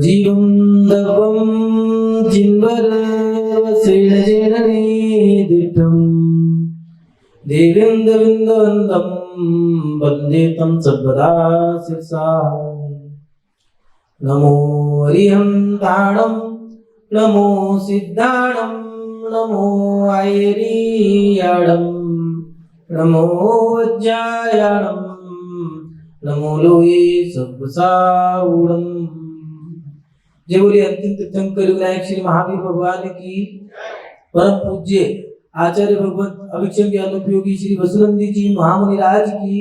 जीवं दवं जिन्वरवसेन जननी दिव्यं देवेन्द्रविन्दवन्दं वन्दे तं सर्वदा शिरसा। नमो हरिहन्ताणं नमो सिद्धाणं नमो आयरीयाणं नमो वज्रायाणं नमो लोये सब्बसाऊणं। जय बोलिए अंतिम तीर्थंकर विनायक श्री महावीर भगवान की। परम पूज्य आचार्य भगवत अभिक्षम ज्ञान उपयोगी श्री वसुनंदी जी महामुनि राज की।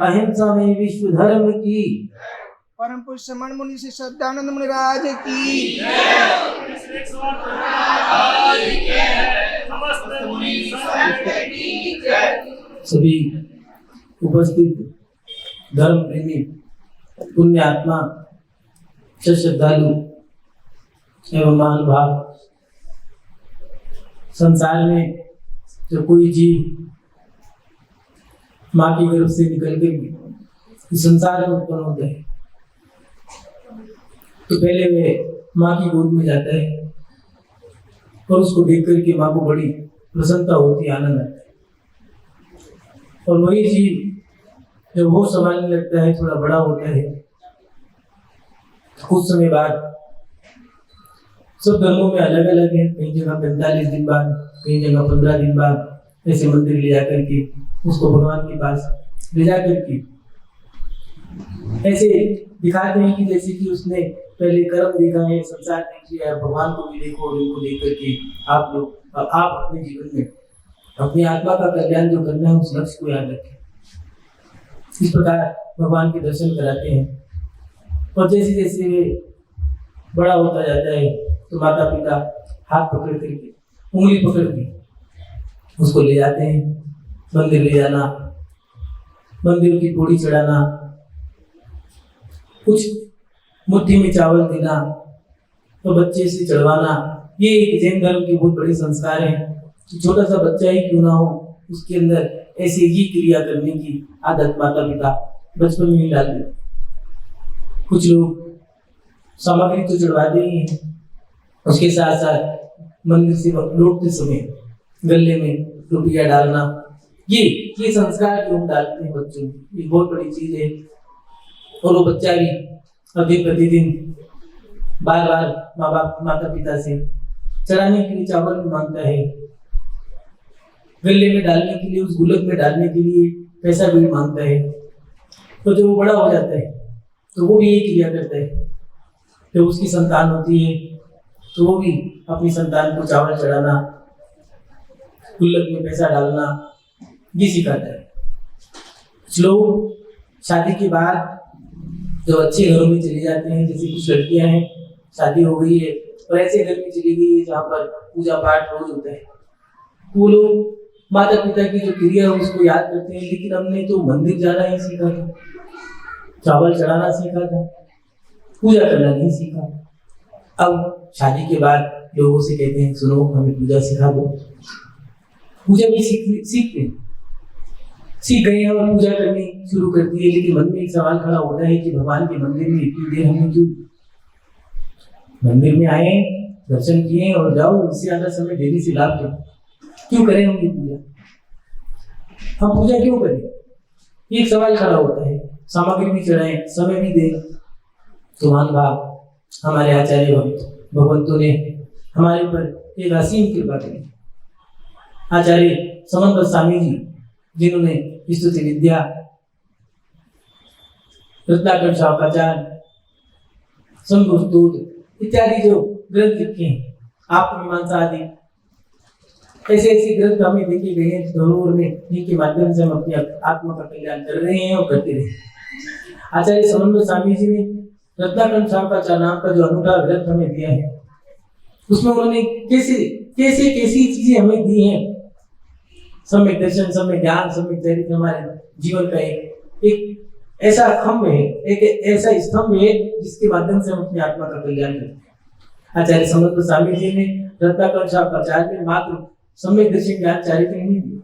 अहिंसा में विश्व धर्म की। परम पूज्य समण मुनि श्री सदानंद मुनि राज की। सभी उपस्थित धर्म प्रेमी पुण्य आत्मा श्रद्धालु एवं महानुभाव, संसार में जो कोई जीव माँ की गर्भ से निकल के इस संसार में उत्पन्न होता है तो पहले वे माँ की गोद में जाता है और उसको देख करके माँ को बड़ी प्रसन्नता होती है, आनंद आता है। और वही जीव जब वो संभालने लगता है, थोड़ा बड़ा होता है, कुछ समय बाद सब धर्मों में अलग अलग है, कई जगह 45 दिन बाद, कई जगह 15 दिन बाद ऐसे मंदिर ले जाकर के उसको भगवान के पास ले जाकर के ऐसे दिखाते हैं कि जैसे कि उसने पहले कर्म देखा है, संसार देख लिया है, भगवान को भी देखो और इनको देख करके आप लोग आप अपने जीवन में अपनी आत्मा का कल्याण जो करना है उस लक्ष्य को याद रखें। इस प्रकार भगवान के दर्शन कराते हैं और जैसे जैसे बड़ा होता जाता है तो माता पिता हाथ पकड़ करके उंगली पकड़ के उसको ले जाते हैं। मंदिर ले जाना, मंदिर की पौड़ी चढ़ाना, कुछ मुट्ठी में चावल देना तो बच्चे से चढ़वाना, ये एक जैन धर्म की बहुत बड़ी संस्कार है। छोटा सा बच्चा ही क्यों ना हो उसके अंदर ऐसी ही क्रिया करने की आदत माता पिता बचपन में ही डाल देते। कुछ लोग सामग्री तो चढ़वाते ही हैं, उसके साथ साथ मंदिर से लौटते समय गले में रुपया डालना, ये संस्कार जो हम डालते हैं बच्चों में, ये बहुत बड़ी चीज है। और वो बच्चा भी अभी प्रतिदिन बार बार माँ बाप माता पिता से चढ़ाने के लिए चावल भी मांगता है, गले में डालने के लिए, उस गुलक में डालने के लिए पैसा भी मांगता है। तो जब वो बड़ा हो जाता है तो वो भी यही क्रिया करता है। जब उसकी संतान होती है तो वो भी अपनी संतान को चावल चढ़ाना, गुल्लक में पैसा डालना, ये सिखाता है। कुछ लोग शादी के बाद जब अच्छे घरों में चले जाते हैं, जैसे कुछ लड़कियां हैं शादी हो गई है और ऐसे घर में चली गई है जहाँ पर पूजा पाठ रोज होता है, वो लोग माता पिता की जो क्रिया है उसको याद करते हैं, लेकिन हमने तो मंदिर जाना ही सीखा था, चावल चढ़ाना सीखा था, पूजा करना नहीं सीखा। अब शादी के बाद लोगों से कहते हैं सुनो हमें पूजा सिखा दो। पूजा भी सीख गए हैं और पूजा करनी शुरू कर दी है, लेकिन मन में एक सवाल खड़ा होता है कि भगवान के मंदिर में इतनी देर हमें क्यों, मंदिर में आए दर्शन किए और जाओ, इससे ज्यादा समय देने से लाभ क्यों करें हम ये पूजा, हम पूजा क्यों करें, एक सवाल खड़ा होता है। सामग्री भी चढ़ाएं, समय भी दें। तो महानुभाव हमारे आचार्य भगवंतों ने हमारे पर एक असीम कृपा की। आचार्य समन्वय स्वामी जी जिन्होंने स्तुति विद्या, रत्नाकर शावकाचार, संभुस्तुत इत्यादि जो ग्रंथ लिखे हैं, आत्ममीमांसा आदि ऐसे ऐसे ग्रंथ हमें देखे गए हैं धरोहर में, जिनके माध्यम से हम अपनी आत्मा का कल्याण कर रहे हैं और करते रहे। आचार्य समन्वय स्वामी जी ने रत्नाकर शावकाचार नाम का जो अनूठा ग्रंथ हमें दिया है, उसमें उन्होंने कैसी चीजें हमें दी हैं। सम्यक दर्शन, सम्यक ज्ञान, सम्यक चरित्र हमारे जीवन का एक ऐसा खम्भ है, एक ऐसा स्तंभ है जिसके माध्यम से हम अपनी आत्मा का कल्याण करते हैं। आचार्य समन्वय स्वामी जी ने रत्नाकर शावकाचार ने मात्र सम्यक दर्शन ज्ञान चरित्र नहीं दिए,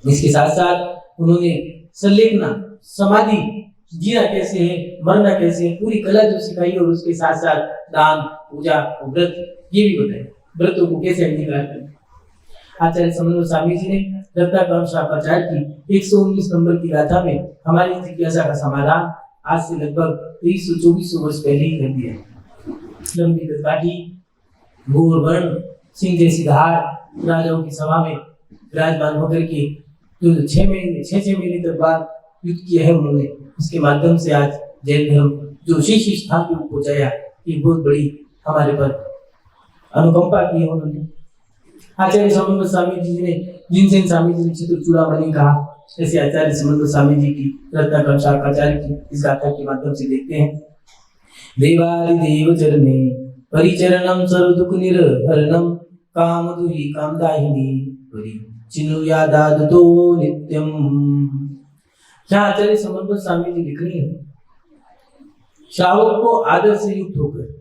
इसके साथ साथ उन्होंने संलेखना, समाधि जीना कैसे है, मरना कैसे है, पूरी कला जो सिखाई और उसके साथ साथ दान, पूजा और व्रत ये भी बताए, व्रतों को कैसे अंगीकार करें। आचार्य समन्वय स्वामी जी ने रत्नाकर शापाचार्य की 119 नंबर की गाथा में हमारी जिज्ञासा का समाधान आज से लगभग 2324 वर्ष पहले ही कर दिया। लंबी कदकाठी, घोर वर्ण, सिंह जैसी धार, राजाओं की सभा में विराजमान होकर के जो 6 महीने तक बाद युद्ध किया है उन्होंने, उसके माध्यम से आज जैन धर्म जो शीर्ष स्थान पर पहुंचाया, ये बहुत बड़ी हमारे पर अनुकंपा की है उन्होंने। आचार्य समन्वय स्वामी जी ने जिनसेन स्वामी जी ने चित्रचूड़ामणि कहा, ऐसे आचार्य समन्वय स्वामी जी की रत्नाकर शापाचार्य की इस गाथा के माध्यम से देखते हैं। देवादि देव चरणे परिचरणम सर्व दुख निर्हरणम कामदुहि कामदाहिनी परि चिनुयादादतो नित्यम। क्या आचार्य समन्वय स्वामी जी लिख रहे हैं, श्रावक को आदर से युक्त होकर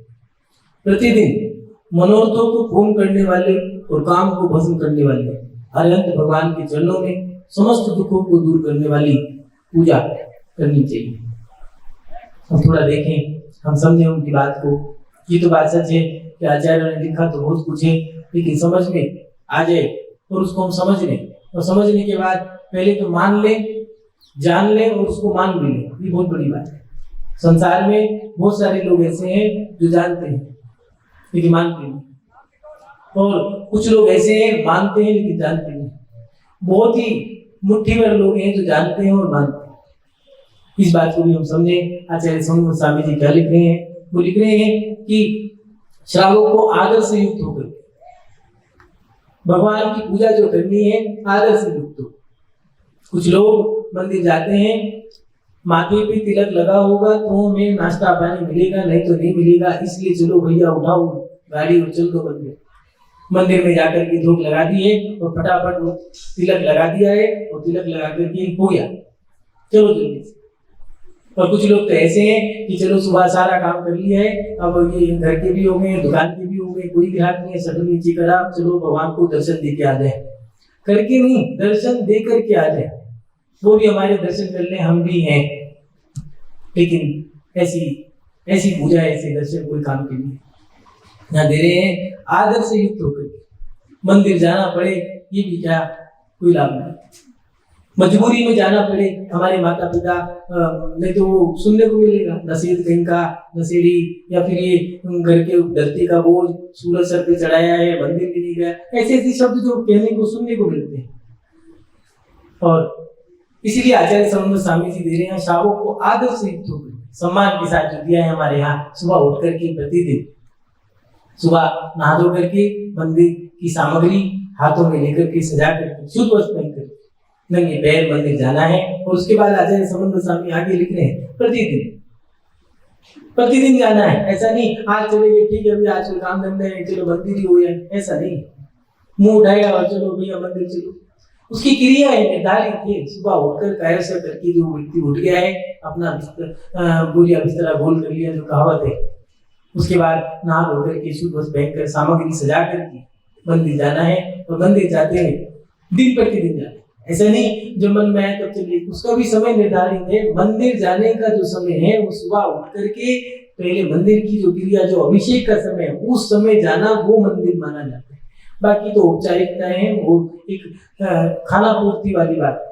प्रतिदिन मनोरथों को पूर्ण करने वाले और काम को भस्म करने वाले अरिहंत भगवान के चरणों में समस्त दुखों को दूर करने वाली पूजा करनी चाहिए। हम थोड़ा देखें, हम समझें उनकी बात को। ये तो बात सच है कि आचार्यों ने लिखा तो बहुत कुछ है, लेकिन समझ में आ जाए और उसको हम समझ लें, और समझने के बाद पहले तो मान लें, जान लें और उसको मान भी लें, ये बहुत बड़ी बात है। संसार में बहुत सारे लोग ऐसे हैं जो जानते हैं लेकिन मानते नहीं, और कुछ लोग ऐसे हैं मानते हैं लेकिन जानते नहीं। बहुत ही मुट्ठी भर लोग हैं जो जानते हैं और मानते हैं। इस बात को भी हम समझें। आचार्य समन्वय स्वामी जी क्या लिख रहे हैं, वो लिख रहे हैं कि श्रावक को आदर से युक्त होकर भगवान की पूजा जो करनी है, आदर से युक्त हो। कुछ लोग मंदिर जाते हैं, माथे पे तिलक लगा होगा तो हमें नाश्ता पानी मिलेगा, नहीं तो नहीं मिलेगा, इसलिए चलो भैया उठाओ गाड़ी और चल दो मंदिर। मंदिर में जाकर के धूप लगा दिए और फटाफट वो तिलक लगा दिया है और तिलक लगा करके हो गया, चलो जल्दी से। और कुछ लोग तो ऐसे हैं कि चलो सुबह सारा काम कर लिया है, अब ये घर के भी हो गए, दुकान के भी हो गए, कोई ग्राहक नहीं है, शटर नीचे करा, चलो भगवान को दर्शन दे के आ जाए। करके नहीं, दर्शन दे करके आ जाए, वो भी हमारे दर्शन कर ले, हम भी हैं। लेकिन ऐसी पूजा, ऐसे दर्शन कोई काम के लिए यहाँ दे रहे हैं। आदर से युक्त होकर मंदिर जाना पड़े, ये भी क्या कोई लाभ नहीं। मजबूरी में जाना पड़े, हमारे माता पिता नहीं तो वो सुनने को मिलेगा, नसीब कहीं का, नशेड़ी, या फिर ये घर के धरती का बोझ सूरज सर पे चढ़ाया है, मंदिर भी नहीं गया, ऐसे शब्द जो कहने को सुनने को मिलते हैं। और इसीलिए आचार्य समन्वय स्वामी जी दे रहे हैं, श्रावक को आदर से युक्त होकर सम्मान के साथ जो दिया है हमारे यहाँ, सुबह उठ करके प्रतिदिन सुबह नहा धो करके मंदिर की सामग्री हाथों में लेकर के सजा करके शुद्ध वस्त्र पहनकर नंगे पैर मंदिर जाना है। और उसके बाद आचार्य समन्वय स्वामी आगे लिख रहे हैं, प्रतिदिन जाना है। ऐसा नहीं आज चलेंगे, ठीक है अभी आज कोई काम धंधा है, चलो मंदिर ही हो जाए, ऐसा नहीं। मुंह उठाएगा और चलो भैया मंदिर चलो, उसकी क्रिया है निर्धारित है। सुबह उठकर कायर से करके जो व्यक्ति उठ गया है, अपना बोरिया बिस्तरा गोल कर लिया, जो कहावत है, उसके बाद नहा धोकर के शुद्ध वस्त्र पहनकर सामग्री सजा करके मंदिर जाना है। और मंदिर जाते हैं दिन प्रतिदिन जाना है, ऐसा नहीं जो मन में आए तब चलिए, उसका भी समय निर्धारित है। मंदिर जाने का जो समय है वो सुबह उठ करके पहले मंदिर की जो क्रिया, जो अभिषेक का समय है, उस समय जाना, वो मंदिर माना जाता है। बाकी तो औपचारिकताएं हैं, वो एक खाना पूर्ति वाली बात।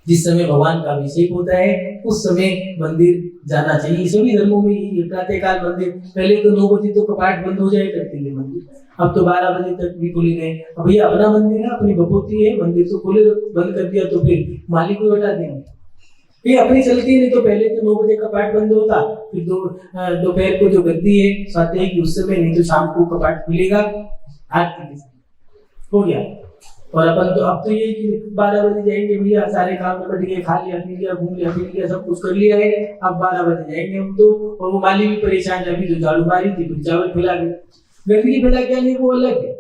जिस समय भगवान का अभिषेक होता है उस समय मंदिर जाना चाहिए। सभी धर्मों में ये प्रातःकाल मंदिर, पहले तो 9 बजे तो कपाट बंद हो जाए करते थे मंदिर, अब तो 12 बजे तक भी खुले गए। अब भैया अपना मंदिर है, अपनी भगवती है, मंदिर तो खोले, बंद कर दिया तो फिर मालिक को हटा देंगे। फिर अपनी चलती नहीं तो पहले तो 9 बजे कपाट बंद होता, फिर दोपहर को जो गद्दी है साथ है कि उस समय, नहीं तो शाम को कपाट खुलेगा, आरती हो गया। और अपन तो अब तो ये कि 12 बजे जाएंगे भैया, सारे काम निपट गए, खा लिया पी लिया, घूम लिया फिर लिया, सब कुछ कर लिया है, अब 12 बजे जाएंगे हम तो। और वो माली भी परेशान है, अभी जो झाड़ू मारी थी फिर चावल फैला गए, गंदगी फैला क्या नहीं, वो अलग है।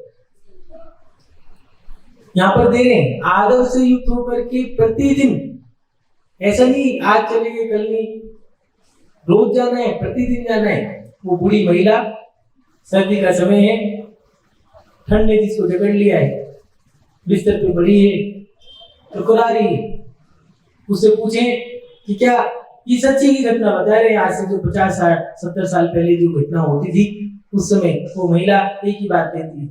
यहाँ पर दे रहे हैं आदर से युक्त होकर के प्रतिदिन, ऐसा नहीं आज चलेंगे कल नहीं, रोज जाना है, प्रतिदिन जाना है। वो बूढ़ी महिला, सर्दी का समय है, ठंड ने जिसको जकड़ लिया है, बिस्तर पे बड़ी है, टकरा रही है, उससे पूछें कि क्या ये सच्ची की घटना बता रहे हैं। आज से जो 50-70 साल पहले जो घटना होती थी, उस समय वो महिला एक ही बात कहती है,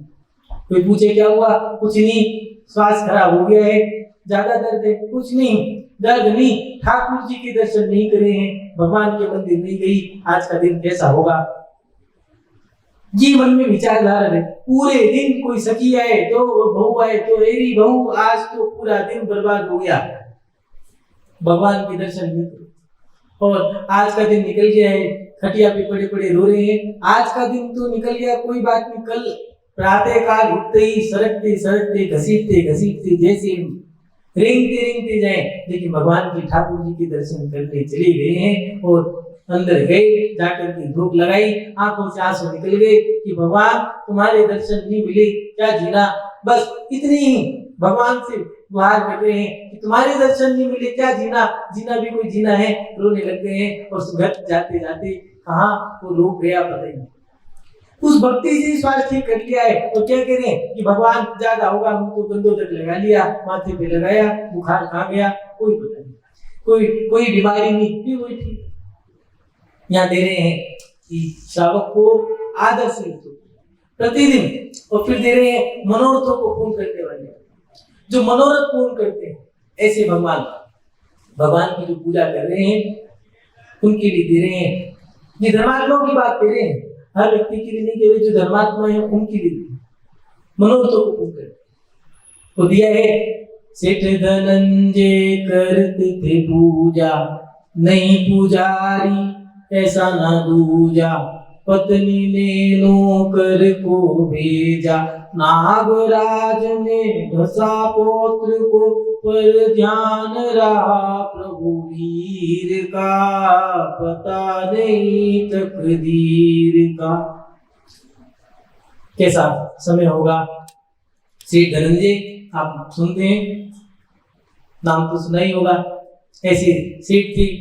कोई पूछे क्या हुआ, कुछ नहीं, श्वास खराब हो गया है, ज्यादा दर्द है, कुछ नहीं, दर्द नहीं, ठाकुर जी के दर्शन नहीं करे हैं, भगवान के मंदिर नहीं गई, आज का दिन कैसा होगा। ये मन में विचारधारा है। पूरे दिन कोई सखी आए तो बहू आए तो मेरी बहू, आज तो पूरा दिन बर्बाद हो गया, भगवान के दर्शन नहीं करे। और आज का दिन निकल गया है, खटिया पे पड़े पड़े रो रहे हैं। आज का दिन तो निकल गया, कोई बात नहीं, कल प्रातः काल उठते ही सरकते सरकते घसीटते घसीटते जैसे रेंगते रेंगते जाए, लेकिन भगवान के ठाकुर जी के दर्शन करने चले गए हैं और अंदर गए, जाकर के धूप लगाई, आंखों से आंसू निकल गए कि भगवान तुम्हारे दर्शन नहीं मिले, क्या जीना। बस इतनी ही भगवान से गुहार कर रहे हैं कि तुम्हारे दर्शन नहीं मिले, क्या जीना, जीना भी कोई जीना है। रोने लग गए हैं और घर जाते जाते कहाँ वो रो गया पता ही नहीं। उस भक्ति से स्वास्थ्य ठीक कर लिया है तो क्या करें कि भगवान ज्यादा होगा, हमको गंदों तक लगा लिया, माथे पे लगाया, बुखार खा गया, कोई पता नहीं, कोई बीमारी नहीं, फिर वही ठीक। यहाँ दे रहे हैं कि श्रावक को आदर से प्रतिदिन, और फिर दे रहे हैं मनोरथों को पूर्ण करने वाले, जो मनोरथ पूर्ण करते हैं ऐसे भगवान की जो पूजा कर रहे हैं उनके लिए दे रहे हैं। ये धर्मात्माओं की बात कर रहे हैं, हर व्यक्ति के लिए नहीं कह रहे, जो धर्मात्मा है उनके लिए मनोरथों को पूर्ण करते तो दिया है। सेठ धनंजय करते थे पूजा, नहीं पुजारी ऐसा ना दूजा, पत्नी ने नौकर को भेजा, नागराज ने ढसा पौत्र को, पर ध्यान रहा प्रभु वीर का, पता नहीं तकदीर का। कैसा समय होगा। सेठ धनंजय आप सुनते हैं, नाम तो सुना ही होगा। ऐसे सेठ थे,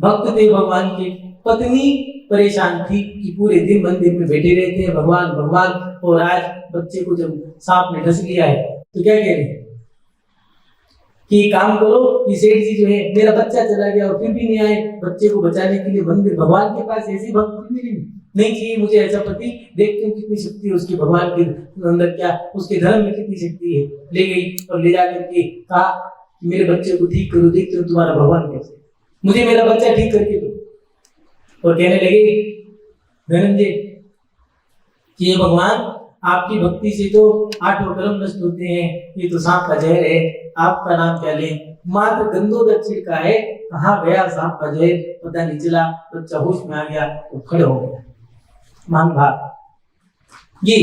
भक्त थे भगवान के, पत्नी परेशान थी कि पूरे दिन मंदिर में बैठे रहते हैं भगवान भगवान, और आज बच्चे को जब सांप ने डस लिया है तो क्या कह रहे हैं कि काम करो, ये सेठ जी जो है, मेरा बच्चा चला गया और फिर भी नहीं आए, बच्चे को बचाने के लिए मंदिर भगवान के पास ऐसी भक्ति मिली नहीं चाहिए मुझे ऐसा पति, देखते हो कितनी शक्ति है उसकी, भगवान के अंदर क्या, उसके धर्म में कितनी शक्ति है। ले गई और ले जाकर के कहा मेरे बच्चे को ठीक करो, देखते हो तुम्हारा भगवान कैसे, मुझे मेरा बच्चा ठीक करके दो। और कहने लगे धनंजय कि ये भगवान आपकी भक्ति से तो 8 कर्म नष्ट होते हैं, ये तो सांप का जहर है, आपका नाम क्या ले, मात्र गंदो दक्षिण का है, कहाँ गया सांप का जहर पता नहीं चला, बच्चा होश में आ गया तो खड़े हो गया। मान भाग ये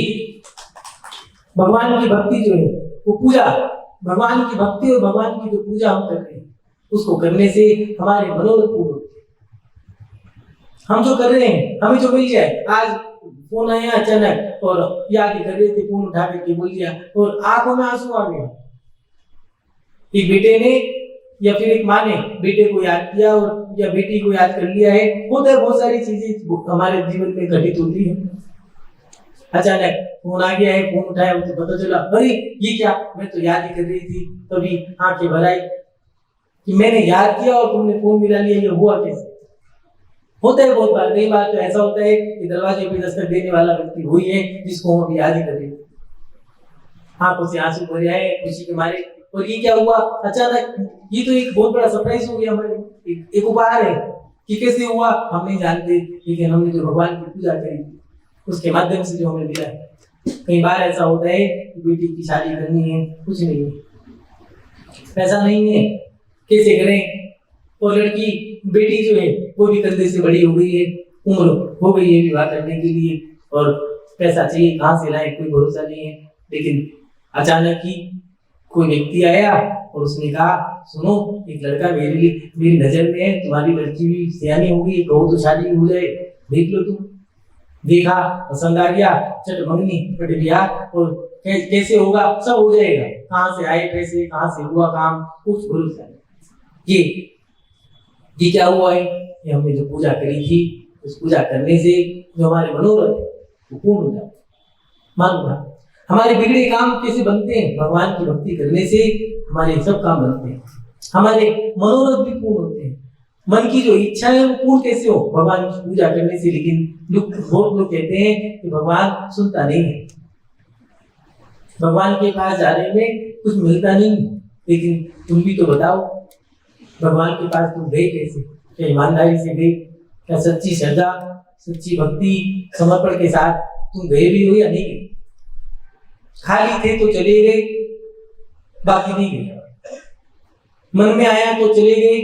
भगवान की भक्ति जो है वो पूजा, भगवान की भक्ति और भगवान की जो पूजा हम कर रहे हैं उसको करने से हमारे मनोरथ पूर्ण होते हैं। हम जो कर रहे हैं हमें जो मिल जाए, आज फोन आया अचानक और याद कर रहे थे, फोन उठा करके बोल दिया और आंखों में आंसू आ गए। एक बेटे ने या फिर एक माँ ने बेटे को याद किया और या बेटी को याद कर लिया है, होता है, बहुत सारी चीजें हमारे जीवन में घटित होती है। अचानक फोन आ गया है, फोन उठाया तो पता चला अरे ये क्या, मैं तो याद ही कर रही थी, तभी आंखें भर आई कि मैंने याद किया और तुमने फोन मिला लिया, ये हुआ कैसे। होता है बहुत बार, कई बार तो ऐसा होता है कि दरवाजे पे दस्तक देने वाला व्यक्ति वही है जिसको हम याद ही कर रहे थे, आंखों से आंसू भर आए खुशी के मारे। और ये क्या हुआ अचानक, ये तो एक बहुत बड़ा सरप्राइज हो गया हमारे, एक उपहार है कि कैसे हुआ हम नहीं जानते, लेकिन हमने जो भगवान की पूजा करी उसके माध्यम से जो हमें मिला है। कई बार ऐसा होता है कि बेटी की शादी करनी है, कुछ नहीं है, पैसा नहीं है, कैसे करें, और लड़की बेटी जो है वो भी कंधे से बड़ी हो गई है, उम्र हो गई है विवाह करने के लिए और पैसा चाहिए, कहाँ से लाए कोई भरोसा नहीं है। लेकिन अचानक ही कोई व्यक्ति आया और उसने कहा सुनो, एक लड़का मेरी नजर में है, तुम्हारी लड़की भी सियानी होगी, कहो तो शादी हो जाए, देख लो तुम। देखा, पसंद आ गया, चट मंगनी पट ब्याह, और कैसे होगा, सब हो जाएगा, कहाँ से आए पैसे, कहाँ से हुआ काम, कुछ भरोसा नहीं। ये क्या हुआ है, ये हमने जो पूजा करी थी उस पूजा करने से जो हमारे मनोरथ वो पूर्ण हो जाते। मान हमारे बिगड़े काम कैसे बनते हैं, भगवान की भक्ति करने से हमारे सब काम बनते हैं, हमारे मनोरथ भी पूर्ण होते हैं। मन की जो इच्छा है वो पूर्ण कैसे हो? भगवान की पूजा करने से। लेकिन बहुत लोग कहते हैं कि भगवान सुनता नहीं है, भगवान के पास जाने में कुछ मिलता नहीं। लेकिन तुम भी तो बताओ, भगवान के पास तुम गए कैसे? क्या ईमानदारी से गए? क्या सच्ची श्रद्धा, सच्ची भक्ति, समर्पण के साथ तुम गए भी हो या नहीं गए? खाली थे तो चले गए, बाकी नहीं गए। मन में आया तो चले गए,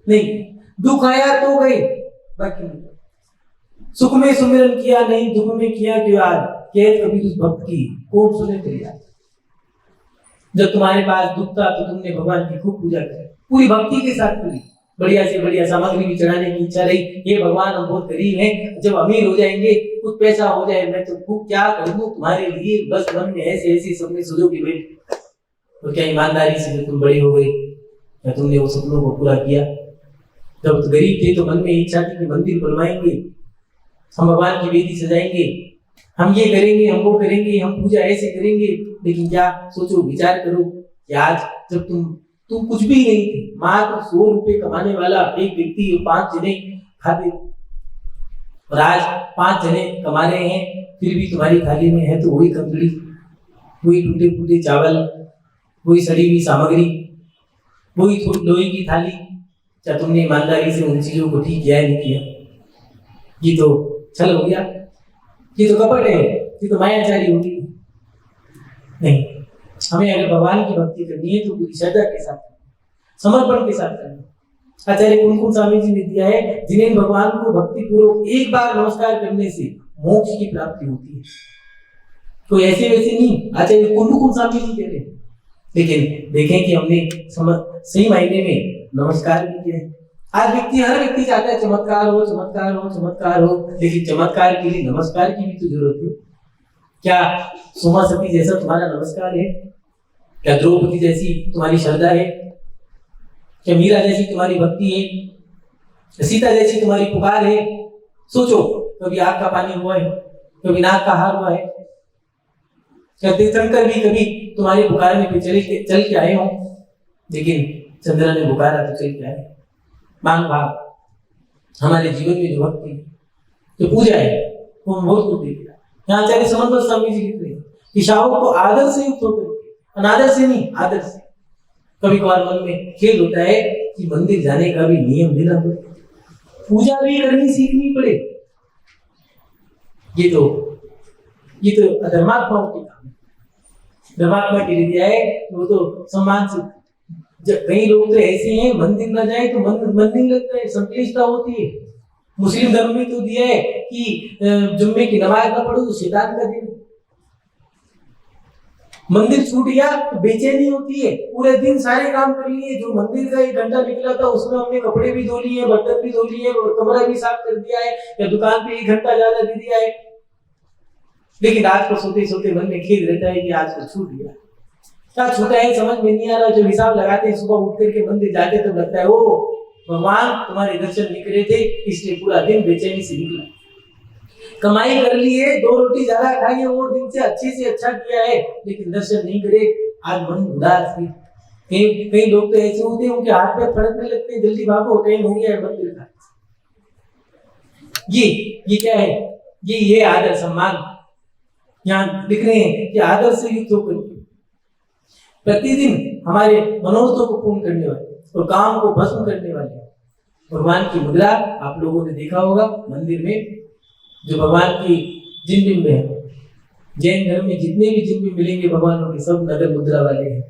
नहीं। दुख आया तो गए, बाकी नहीं। सुख में सुमिरन किया नहीं, दुख में किया क्यों याद? कहत कभी उस भक्त की कौन सुने तेरी याद। जब तुम्हारे पास दुख था तो तुमने भगवान की खूब पूजा की, पूरी भक्ति के साथ पूरी, बढ़िया से बढ़िया सामग्री भी चढ़ाने की इच्छा रही। ये भगवान हम बहुत गरीब हैं, जब अमीर हो जाएंगे, कुछ पैसा हो जाए, मैं तो खूब क्या करूं तुम्हारे लिए, बस मन में ऐसे ऐसे सपने सोचोगे भाई। तो क्या ईमानदारी से जब तुम बड़े हो गए, क्या तुमने वो सपनों को पूरा किया? जब तो गरीब थे तो मन में इच्छा थी कि मंदिर बनवाएंगे, हम भगवान की वेदी सजाएंगे, हम ये करेंगे, हम वो करेंगे, हम पूजा ऐसे करेंगे। लेकिन क्या सोचो, विचार करो कि आज जब तुम कुछ भी नहीं थे, मात्र 100 रुपए कमाने वाला एक व्यक्ति, 5 जने खाते, और आज 5 जने कमा रहे हैं, फिर भी तुम्हारी थाली में है तो वही कंकड़ी, वही टूटे फूटे चावल, वही सड़ी हुई सामग्री, वही लोहे की थाली। क्या तुमने ईमानदारी से उन चीजों को ठीक किया है? नहीं किया। ये तो छल हो गया, ये तो कपट है, ये तो मायाचारी होगी। नहीं, हमें अगर भगवान की भक्ति करनी है तो पूरी श्रद्धा के साथ, समर्पण के साथ करना। आचार्य कुमकुम स्वामी जी ने दिया है, जिन्हें भगवान को भक्ति पूर्वक एक बार नमस्कार करने से मोक्ष की प्राप्ति होती है। तो ऐसे वैसे नहीं, आचार्य कुमकुम स्वामी जी कह रहे हैं। लेकिन देखें कि हमने सही मायने में नमस्कार भी किया है। आज हर व्यक्ति चाहता है चमत्कार हो, चमत्कार हो, चमत्कार हो, लेकिन चमत्कार के लिए नमस्कार की भी तो जरूरत है। क्या सोमा सती जैसा तुम्हारा नमस्कार है? क्या द्रौपदी जैसी तुम्हारी श्रद्धा है? क्या मीरा जैसी तुम्हारी भक्ति है? सीता जैसी तुम्हारी पुकार है? सोचो, कभी आग का पानी हुआ है? कभी नाग का हार हुआ है? क्या तीर्थंकर भी कभी तुम्हारे पुकारने पे चल के आए हो? लेकिन चंद्रा ने पुकारा तो चल के आए। मान भाव हमारे जीवन में जो भक्ति है, जो पूजा है, वो हम बहुत कुछ देखेगा। यहाँ आचार्य समन्वय स्वामी जी लिख रहे हैं कि शावक को आदर से युक्त होकर, अनादर से नहीं, आदर से। कभी कभार मन में खेद होता है कि मंदिर जाने का भी नियम देना पड़े, पूजा भी करनी सीखनी पड़े। ये तो अधर्मात्माओं के काम है। धर्मात्मा की विद्या है, वो तो सम्मान से। कई लोग तो ऐसे हैं, मंदिर ना जाए तो मन नहीं लगता है, संक्लिष्टता होती है। मुस्लिम धर्म में तो दिया है कि जुम्मे की नमाज ना पढ़ो तो शैतान का दिन। मंदिर छूट गया तो बेचैनी होती है, पूरे दिन सारे काम कर लिए, जो मंदिर का 1 घंटा निकला था उसमें हमने कपड़े भी धो लिए, बर्तन भी धो लिए, और कमरा भी साफ कर दिया है, या दुकान पे 1 घंटा ज्यादा दे दिया है। लेकिन रात को सोते सोते मन में खेद रहता है कि आज तो छूट गया। क्या छूटा है समझ में नहीं आ रहा। जो हिसाब लगाते हैं, सुबह उठ करके मंदिर जाते तो लगता है ओ भगवान तुम्हारे दर्शन निकले थे, इसलिए पूरा दिन बेचैनी से निकला। कमाई कर ली है, 2 रोटी ज्यादा खाई है, और दिन से अच्छे से अच्छा किया है, लेकिन दर्शन नहीं करे, आज मन उदास है। कई लोग तो ऐसे होते हैं, उनके हाथ में फड़कने लगते हैं, जल्दी भागो, टाइम हो गया है मंदिर का। ये क्या है? ये आदर सम्मान यहाँ लिख रहे हैं कि आदर से युक्त होकर प्रतिदिन हमारे मनोरथों को पूर्ण करने वाले और काम को भस्म करने वाले भगवान की मुद्रा आप लोगों ने देखा होगा मंदिर में, जो भगवान की जिन बिंब है। जैन धर्म में जितने भी जिन बिंब मिलेंगे भगवानों के, सब नगर मुद्रा वाले हैं।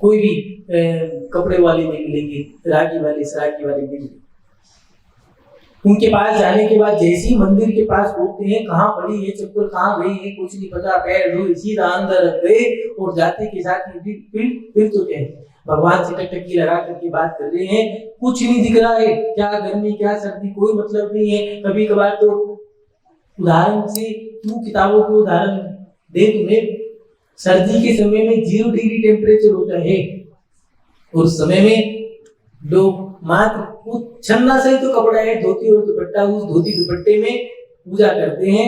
कोई भी कपड़े वाले नहीं मिलेंगे, रागी वाले, सराकी वाले नहीं मिलेंगे। उनके पास जाने के बाद जैसे ही मंदिर के पास पहुंचते हैं, कहाँ पड़ी है चप्पल, कहाँ गई है कुछ नहीं पता, पैर धोए सीधा अंदर गए, और जाते के साथ ही फिर तो क्या है, भगवान से टकटकी लगा करके बात कर रहे हैं। कुछ नहीं दिख रहा है, क्या गर्मी क्या सर्दी कोई मतलब नहीं है। कभी कभार तो उदाहरण से क्यों किताबों को उदाहरण दे तुम्हें, सर्दी के समय में 0 डिग्री टेम्परेचर होता है, और उस समय में लोग मात्र छन्ना से तो कपड़ा है, धोती और दुपट्टा, उस धोती दुपट्टे में पूजा करते हैं।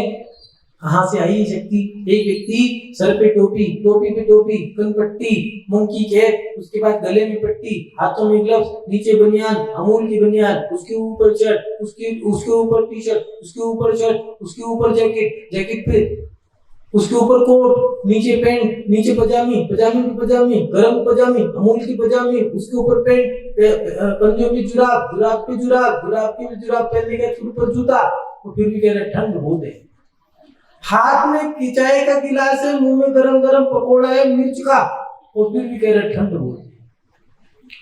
कहाँ से आई ये शक्ति? एक व्यक्ति सर पे टोपी, टोपी पे टोपी, कनपट्टी, मंकी कैप, उसके बाद गले में पट्टी, हाथों में ग्लव्स, नीचे बनियान, अमूल की बनियान, उसके ऊपर शर्ट, उसके ऊपर टी शर्ट, उसके ऊपर शर्ट, उसके ऊपर जैकेट, जैकेट पे उसके ऊपर कोट, नीचे पैंट, नीचे पजामी, पजामी पे पजामी, गरम पजामी, अमूल की पजामी, उसके ऊपर पैंट, पंजों में जुराब, जुराब पे जुराब, जुराब के जुराब पहनने के ऊपर जूता, और फिर भी कह रहे ठंड बहुत है। हाथ में चाय का गिलास है, मुंह में गरम गरम पकोड़ा है मिर्च का, और फिर भी कह रहे ठंड बहुत है।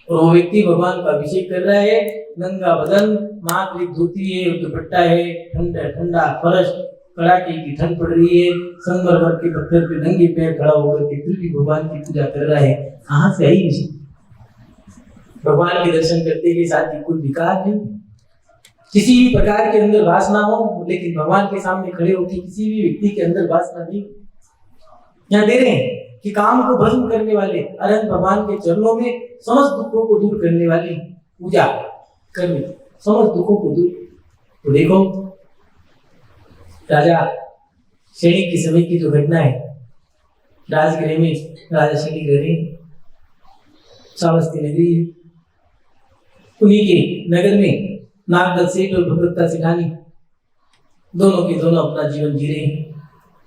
और वो व्यक्ति भगवान का अभिषेक कर रहा है, नंगा बदन, माथ एक धोती है, दुपट्टा है, ठंडा ठंडा फर्श, कड़ाके की ठंड पड़ रही है, संगमरमर के पत्थर पे नंगे पैर खड़ा होकर के फिर भी भगवान की पूजा कर रहा है। कहाँ से आई इसे? भगवान के दर्शन करते के साथ ही कोई विकार नहीं, किसी भी प्रकार के अंदर वासना हो, लेकिन भगवान के सामने खड़े होकर किसी भी व्यक्ति के अंदर वासना नहीं। यहाँ दे रहे हैं कि काम को भस्म करने वाले अरहंत भगवान के चरणों में समस्त दुखों को दूर करने वाली पूजा करनी, समस्त दुखों को दूर। तो देखो राजा श्रेणी के समय की जो घटना है, राजगृह में राजा श्रेणी रह रहे, श्रावस्ती नगरी है, उन्हीं के नगर में नागदत्त सेठ और भगदत्ता सेठानी दोनों के दोनों अपना जीवन जी रहे हैं,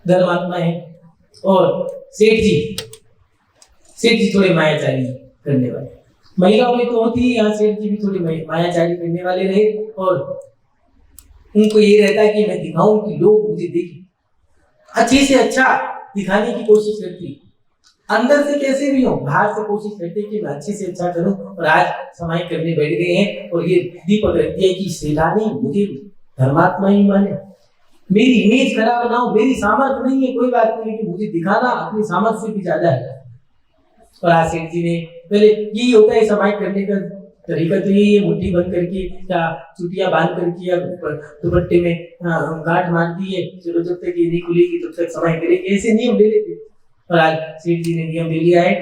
धर्मात्मा है। और सेठ जी थोड़े मायाचारी करने वाले, महिलाओं में तो होती है, यहाँ सेठ जी भी थोड़े मायाचारी करने वाले रहे, और उनको ये रहता है कि मैं दिखाऊं कि लोग मुझे देखें, अच्छे से अच्छा दिखाने की कोशिश करती, अंदर से कैसे भी हो, बाहर से कोशिश करते कि मैं अच्छे से अच्छा करूं। और आज समाई करने बैठ गए हैं, और ये दीपक रखती है कि सेठानी मुझे धर्मात्मा ही माने, मेरी इमेज खराब ना हो, मेरी सामर्थ्य नहीं है कोई बात नहीं, लेकिन मुझे दिखाना अपनी सामर्थ्य से भी ज्यादा है। और आज सेठ जी ने पहले यही होता है समाई करने का तरीका, तो यही है, मुट्ठी बंद करके या चुटिया बांध करके या दुपट्टे में गांठ मार दी है, चलो जब तक ये नहीं खुलेगी तब तक समाई करेगी, ऐसे नियम ले लेते। और आज सेठ जी ने नियम ले लिया है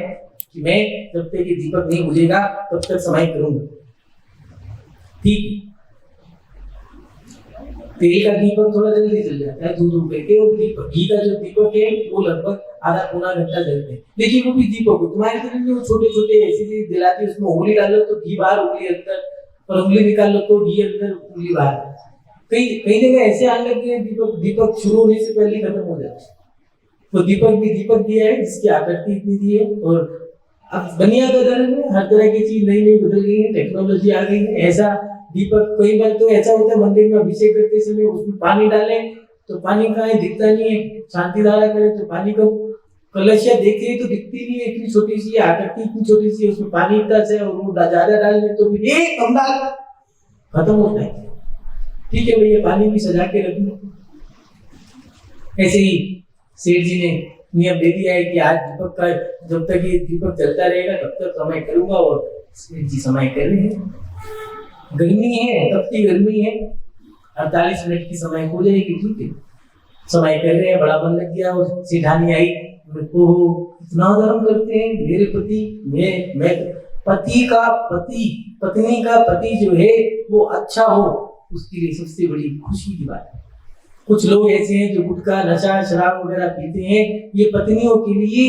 कि मैं जब तक ये दीपक नहीं बुझेगा तब तक समाई करूंगा। ठीक, तेल का दीपक थोड़ा जल्दी जल जाता है दूध करके, और दीपक घी का जो दीपक है वो लगभग आधा पौना घंटा जलते हैं, लेकिन वो भी दीपक हो तुम्हारे तरह नहीं, वो छोटे छोटे ऐसी चीज दिलाती है, उसमें उंगली डालो तो घी बाहर, उंगली अंदर, और उंगली निकाल लो तो घी अंदर उंगली बाहर। कई जगह ऐसे आने लगे हैं दीपक शुरू होने से पहले खत्म हो जाता है। तो दीपक भी दीपक दिया है जिसकी आकृति इतनी दी है। और अब दुनिया का दर में हर तरह की चीज नई नई बदल गई है, टेक्नोलॉजी आ गई है। ऐसा दीपक कई बार तो ऐसा होता है मंदिर में अभिषेक करते समय उसमें पानी डालें तो पानी का दिखता नहीं है, शांति धारा करें तो पानी का कलशिया देखे तो दिखती नहीं है, इतनी छोटी सी आकृति, इतनी छोटी सी, उसमें पानी इतना से, और वो ज्यादा डालने तो भी एक कम डाल खत्म होता है। ठीक है भैया, पानी भी सजा के रख लो। ऐसे ही सेठ जी ने नियम दे दिया है कि आज दीपक का जब तक ये दीपक जलता रहेगा तब तक समय करूंगा, और सेठ जी समय कर रहे हैं। गर्मी है, तपती गर्मी है, 48 मिनट की समय हो जाएगी, ठीक है, समय कर रहे हैं, बड़ा मन लग गया। और सेठानी आई, इतना धर्म करते हैं मेरे पति, मैं पति का पति, पत्नी का पति जो है वो अच्छा हो, उसके लिए सबसे बड़ी खुशी की बात है। कुछ लोग ऐसे हैं जो गुटखा, नशा, शराब वगैरह पीते हैं, ये पत्नियों के लिए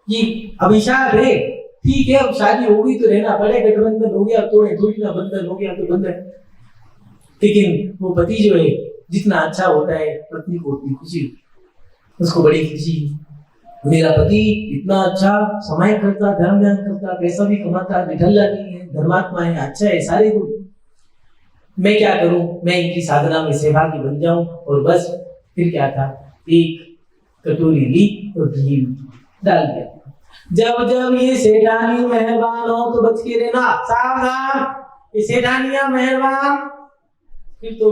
ये अभिशाप है। ठीक है, अब शादी हो गई तो रहना पड़े, गठबंधन हो गया तोड़े, थोड़ी ना बंधन हो गया तो बंधन, लेकिन वो पति जो है जितना अच्छा होता है पत्नी को उतनी खुशी, उसको बड़ी खुशी, मेरा पति इतना अच्छा समय करता, धर्म ध्यान करता, पैसा भी कमाता, निठल्ला नहीं है, धर्मात्मा है, अच्छा है, सारे गुण, मैं क्या करूं, मैं इनकी साधना में सहभागी बन जाऊं। और बस फिर क्या था, एक कटोरी ली और घी डाल दिया। जब जब ये सेठानी मेहरबान हो तो बच के रहना, सावधान, ये सेठानियां मेहरबान। फिर तो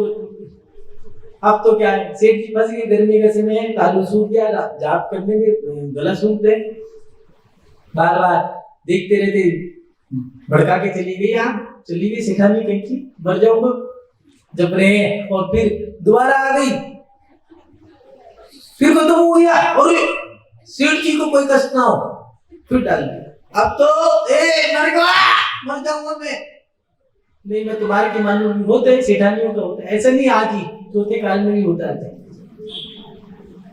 अब तो क्या है, सेठ जी फंस गए, गर्मी का समय है, तालू सूख गया, जाप करने में गला सूख गए, बार बार देखते रहते, भड़का के चली गई सेठानी, कहीं की मर जाऊंगा, जब रहे, और फिर दोबारा आ गई, फिर खत्म हो गया, और सेठ जी को कोई कष्ट ना हो, फिर डाल दिया। अब तो मर जाऊंगा मैं तुम्हारे के मालूम होते हैं, सेठानियों का होता है, ऐसा नहीं आज ही, चौथे काल में भी होता है।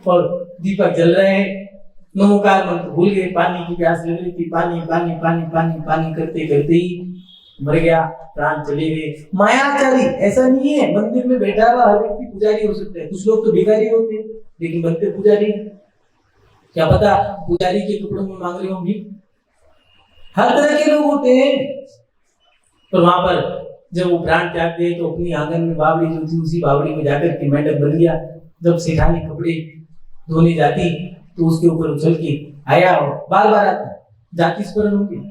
और दीपक जल रहे हैं, नमोकार मंत्र भूल गए, पानी की प्यास लग रही थी, पानी पानी पानी पानी पानी करते करते ही मर गया, प्राण चले गए। मायाचारी ऐसा नहीं है, मंदिर में बैठा हुआ हर व्यक्ति पुजारी हो सकता है। कुछ लोग तो भिखारी होते हैं लेकिन बनते पुजारी। क्या पता पुजारी के कपड़ों में मांग रहे होंगे, हर तरह के लोग होते हैं। तो वहां पर जब वो प्राण त्याग दे तो अपनी आंगन में बावड़ी जो थी उसी बावड़ी में जाकर के मेंढक बन गया। जब सेठानी कपड़े धोने जाती तो उसके ऊपर उछल के आया और बार बार आता, जाति स्मरण हो गया।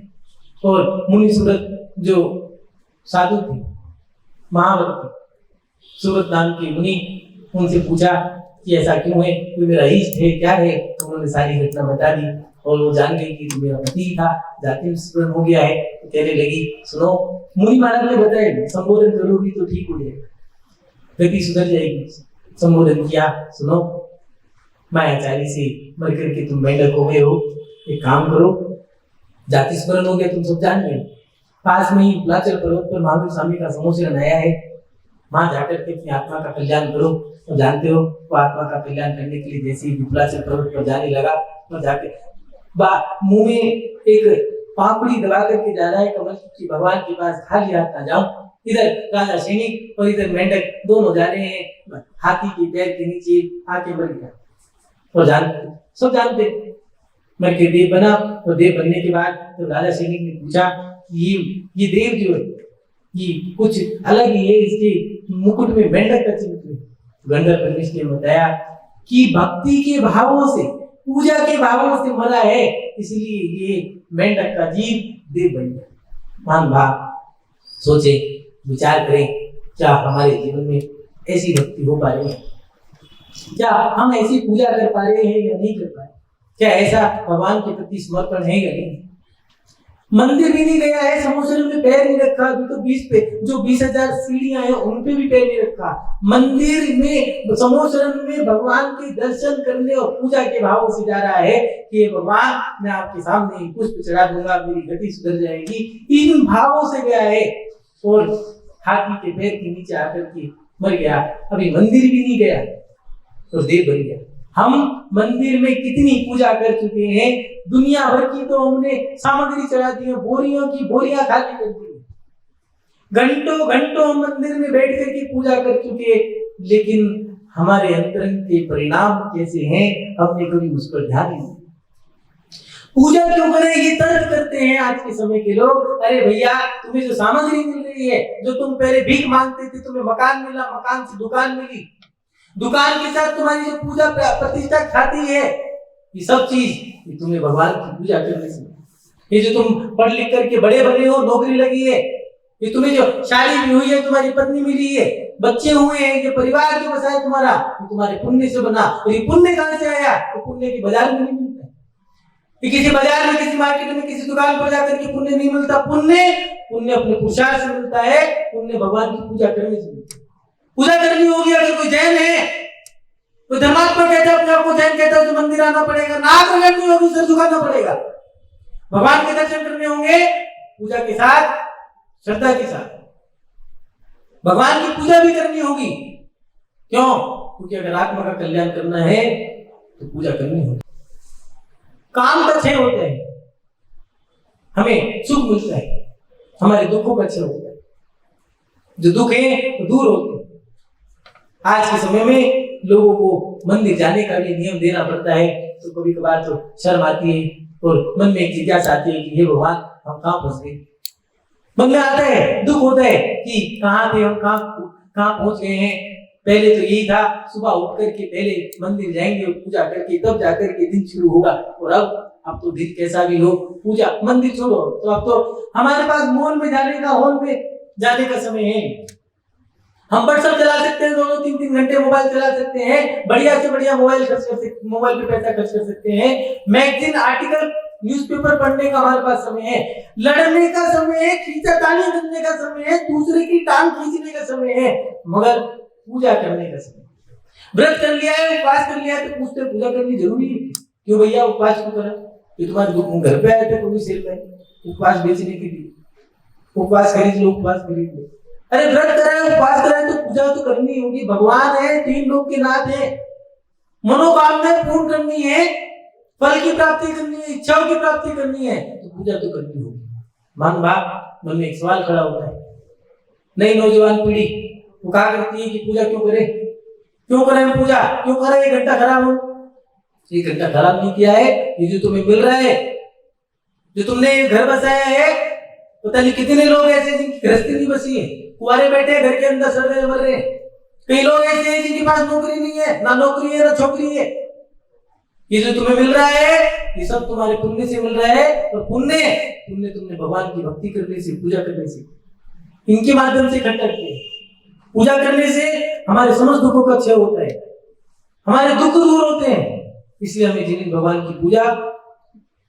और मुनि सूरत जो साधु थे, महाव्रत सूरत नाम के मुनि, उनसे पूछा कि ऐसा क्यों है, कोई मेरा इष्ट है क्या है? तो उन्होंने सारी घटना बता दी और वो जान गई कि मेरा पति था, जाति स्मरण हो गया है। तो कहने लगी सुनो, मुनि महाराज ने बताया संबोधन करोगी तो ठीक हो जाएगा, गति सुधर जाएगी। संबोधन किया, सुनो मायाचारी से मर करके तुम मेंढक हो गए हो, एक काम करो, जाति स्मरण हो गया तुम सब जान गए, पास में ही लाचर पर्वत पर महावीर स्वामी का समोसिरण आया है, वहां जाकर के अपनी आत्मा का कल्याण करो। तो जानते हो वो आत्मा का कल्याण करने के लिए जैसे ही विपुलाचल पर्वत पर जाने लगा तो जाके मुंह में एक पापड़ी दबा करके जा रहा है कमल की भगवान के पास, खाली हाथ ना जाऊं। इधर राजा सैनिक और इधर मेंढक दोनों जा रहे हैं, हाथी के पैर के नीचे आके मर गया। और सब जानते मर के देव बना। और देव बनने के बाद तो राजा सैनिक ने पूछा ये देव जो है ये कुछ अलग ही है, इसके मुकुट में मेंढक का चिन्ह है। गंधर्व परमेश ने बताया कि भक्ति के भावों से, पूजा के भावों से मरा है, इसलिए ये मेंढक का जीव देव बन गया। मान भाव सोचे, विचार करें, क्या हमारे जीवन में ऐसी भक्ति हो पा रही है? क्या हम ऐसी पूजा कर पा रहे हैं या नहीं कर पा रहे? क्या ऐसा भगवान के प्रति समर्पण है या नहीं? मंदिर भी नहीं गया है, समोसरे में पैर नहीं रखा, अभी तो 20,000 सीढ़ियां हैं उन पे भी पैर नहीं रखा। मंदिर में समोसरन में भगवान के दर्शन करने और पूजा के भावों से जा रहा है कि भगवान मैं आपके सामने पुष्प चढ़ा दूंगा, मेरी गति सुधर जाएगी, इन भावों से गया है। और हाथी के पैर के नीचे आकर के मर गया, अभी मंदिर भी नहीं गया तो देव बन गया। हम मंदिर में कितनी पूजा कर चुके हैं, दुनिया भर की तो हमने सामग्री चढ़ा दी है, बोरियों की बोरियां खाली कर दी है, घंटों घंटों हम मंदिर में बैठ करके पूजा कर चुके, लेकिन हमारे अंतरंग के परिणाम कैसे हैं हमने कभी उस पर ध्यान नहीं। पूजा क्यों करें ये तर्क करते हैं आज के समय के लोग। अरे भैया तुम्हें जो सामग्री मिल रही है, जो तुम पहले भीख मांगते थे, तुम्हें मकान मिला, मकान से दुकान मिली, दुकान के साथ तुम्हारी जो पूजा प्रतिष्ठा खाती है, ये सब चीज तुम्हें भगवान की पूजा करने से, ये जो तुम पढ़ लिख करके बड़े बने हो, नौकरी लगी है, ये तुम्हें जो शादी भी हुई है, तुम्हारी पत्नी मिली है, बच्चे हुए हैं, ये परिवार जो बसा है तुम्हारा, ये तुम्हारे पुण्य से बना। और ये पुण्य कहां से आया? तो पुण्य की बाजार में नहीं मिलता है, ये किसी बाजार में, किसी मार्केट में, किसी दुकान पर जाकर के पुण्य नहीं मिलता। पुण्य अपने पुरुषार्थ से मिलता है, पुण्य भगवान की पूजा करने से मिलता है। पूजा करनी होगी, अगर कोई जैन है, कोई धर्मात्मा कहता है अपने आप को जैन कहता है, तो मंदिर आना पड़ेगा, नाक रगड़नी होगी, सिर झुकाना पड़ेगा, भगवान के दर्शन करने होंगे पूजा के साथ, श्रद्धा के साथ, भगवान की पूजा भी करनी होगी। क्यों? क्योंकि अगर आत्मा का कल्याण करना है तो पूजा करनी होगी। काम तो अच्छे होते हैं, हमें सुख मिलता है, हमारे दुखों का अच्छे होता है, जो दुख है वो दूर होते हैं। आज के समय में लोगों को मंदिर जाने का भी नियम देना पड़ता है, तो कभी कभार तो शर्म आती है और मन में एक जिज्ञासा आती है कि हे भगवान हम कहाँ फंस गए। मन में आता है, दुख होता है कि कहाँ थे हम, कहाँ पहुंच गए हैं। पहले तो यही था, सुबह उठ करके पहले मंदिर जाएंगे और पूजा करके तब जाकर के दिन शुरू होगा। और अब तो दिन कैसा भी हो, पूजा मंदिर छोड़ो, तो अब तो हमारे पास मॉल में जाने का, हॉल में जाने का समय है। हम व्हाट्सएप चला सकते हैं, 2-3 घंटे मोबाइल चला सकते हैं, बढ़िया से बढ़िया मोबाइल पे पैसा खर्च कर सकते हैं। मैगजीन, आर्टिकल, न्यूज़पेपर पढ़ने का हमारे पास समय है, लड़ने का समय है, खींचातानी करने का समय है, दूसरे की टांग खींचने का समय है, मगर पूजा करने का समय। व्रत कर लिया है, उपवास कर लिया है, तो पूछते पूजा करनी जरूरी है क्यों भैया? उपवास क्यों करा? ये तुम्हारे घर पे आए थे कोई सेल में उपवास बेचने के लिए, उपवास खरीद लो, उपवास खरीद लो। अरे व्रत करा है, उपवास करा है, तो पूजा तो करनी होगी। भगवान है, 3 लोक के नाथ है, मनोकामनाएं पूर्ण करनी है, फल की प्राप्ति करनी है, इच्छाओं की प्राप्ति करनी है, तो पूजा तो करनी होगी। मान बाप मन में एक सवाल खड़ा होता है, नई नौजवान पीढ़ी वो कहा करती है कि पूजा क्यों करे, क्यों करें पूजा, क्यों करें, 1 घंटा खराब हो। 1 घंटा खराब नहीं किया है, ये जो तुम्हें मिल रहा है, जो तुमने घर बसाया है, पता नहीं कितने लोग ऐसे जिनकी गृहस्थी नहीं बसी है, कुंवारे बैठे हैं घर के अंदर सड़ मर रहे। कई लोग ऐसे हैं जिनके पास नौकरी नहीं है, ना नौकरी है ना छोकरी है। ये जो तुम्हें मिल रहा है ये सब तुम्हारे पुण्य से मिल रहा है, और पुण्य तुमने भगवान की भक्ति करने से, पूजा करने से, इनके माध्यम से इकट्ठा किए। पूजा करने से हमारे समस्त दुखों का क्षय होता है, हमारे दुख दूर होते हैं। इसलिए हमें जिन भगवान की पूजा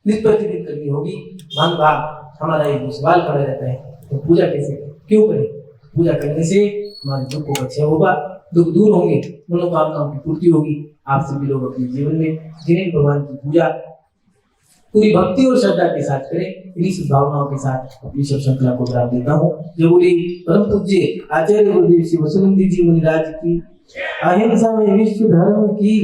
नित्य प्रतिदिन करनी होगी। मान भाव हमारा एक सवाल खड़ा रहता है, तो पूजा कैसे क्यों करें? पूजा करने से हमारे दुखों का क्षय होगा, दुख दूर होंगे, मनोकामनाओं की पूर्ति होगी। आप सभी लोग अपने जीवन में जिन्हें भगवान की पूजा पूरी भक्ति और श्रद्धा के साथ करें। इन्हीं सद्भावनाओं के साथ अपनी सब श्रृंखला को विराम देता हूँ। जो बोली परम पूज्य आचार्य गुरुदेव श्री वसुनंदी जी मुनिराज की, अहिंसा में विश्व धर्म की।